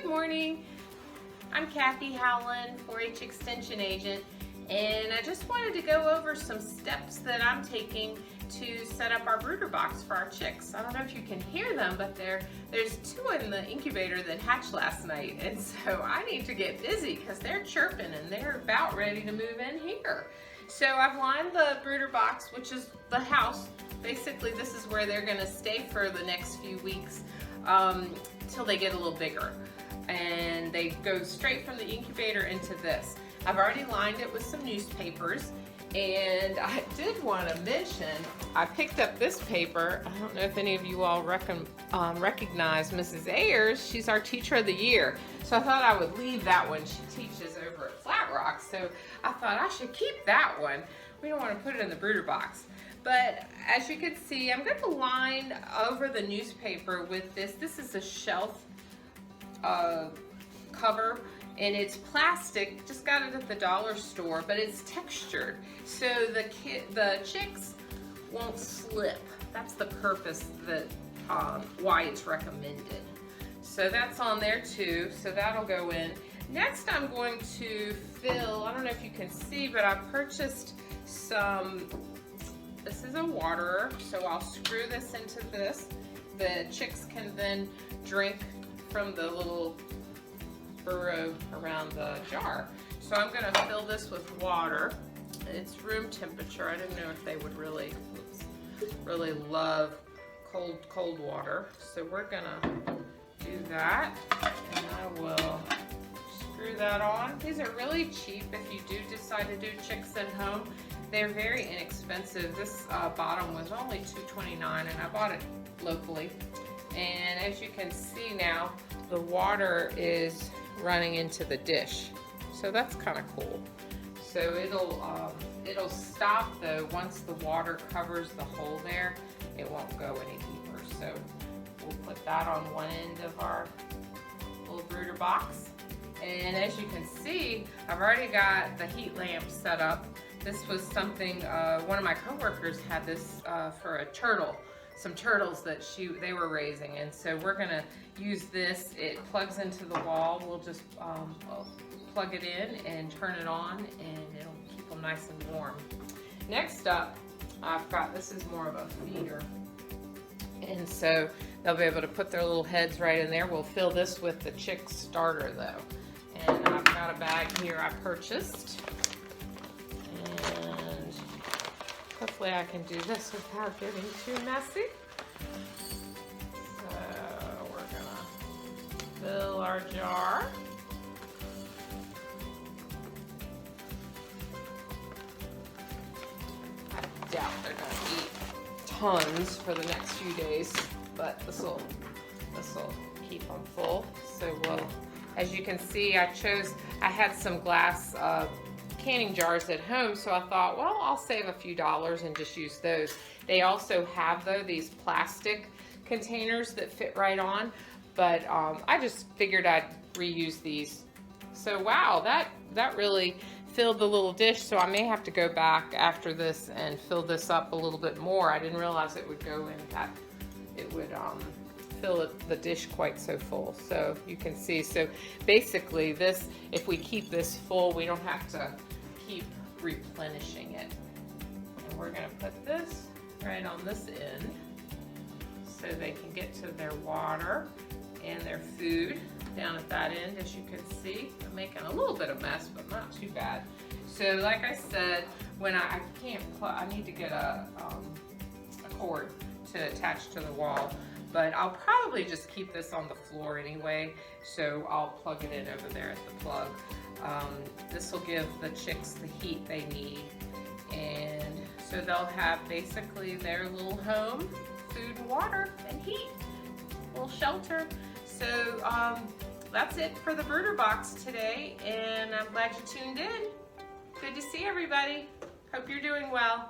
morning. I'm Kathy Howland, 4-H Extension Agent, and I just wanted to go over some steps that I'm taking to set up our brooder box for our chicks. I don't know if you can hear them, but there's two in the incubator that hatched last night, and so I need to get busy because they're chirping and they're about ready to move in here. So I've lined the brooder box, which is the house. Basically, this is where they're going to stay for the next few weeks till they get a little bigger. And they go straight from the incubator into this. I've already lined it with some newspapers, and I did want to mention, I picked up this paper. I don't know if any of you all recognize Mrs. Ayers. She's our Teacher of the Year. So I thought I would leave that one. She teaches over at Flat Rock, so I thought I should keep that one. We don't want to put it in the brooder box. But as you can see, I'm going to line over the newspaper with this. This is a shelf cover, and it's plastic. Just got it at the dollar store, but it's textured so the chicks won't slip. That's the purpose that why it's recommended. So that's on there too, so that'll go in. Next I'm going to fill, I don't know if you can see, but I purchased some, this is a waterer, so I'll screw this into this. The chicks can then drink from the little burrow around the jar. So I'm going to fill this with water. It's room temperature. I didn't know if they would really love cold water. So we're going to do that, and I will screw that on. These are really cheap if you do decide to do chicks at home. They're very inexpensive. This bottom was only $2.29, and I bought it locally. And as you can see now, the water is running into the dish. So that's kind of cool. So it'll stop though once the water covers the hole there. It won't go any deeper. So we'll put that on one end of our little brooder box. And as you can see, I've already got the heat lamp set up. This was something, one of my coworkers had this for a turtle. Some turtles that they were raising, and so we're gonna use this. It plugs into the wall. We'll just plug it in and turn it on, and it'll keep them nice and warm. Next up, I've got, this is more of a feeder, and so they'll be able to put their little heads right in there. We'll fill this with the chick starter though, and I've got a bag here I purchased. Hopefully I can do this without getting too messy. So we're gonna fill our jar. I doubt they're gonna eat tons for the next few days, but this will keep them full. So as you can see, I had some glass canning jars at home, so I thought, well, I'll save a few dollars and just use those. They also have though these plastic containers that fit right on, but I just figured I'd reuse these. So wow, that really filled the little dish, so I may have to go back after this and fill this up a little bit more. I didn't realize it would go in that, it would fill the dish quite so full. So you can see, so basically this, if we keep this full, we don't have to keep replenishing it. And we're gonna put this right on this end so they can get to their water and their food down at that end. As you can see, I'm making a little bit of mess, but not too bad. So like I said, when I need to get a cord to attach to the wall, but I'll probably just keep this on the floor anyway, so I'll plug it in over there at the plug. This will give the chicks the heat they need, and so they'll have basically their little home, food and water and heat, little shelter. So that's it for the brooder box today, and I'm glad you tuned in. Good to see everybody. Hope you're doing well.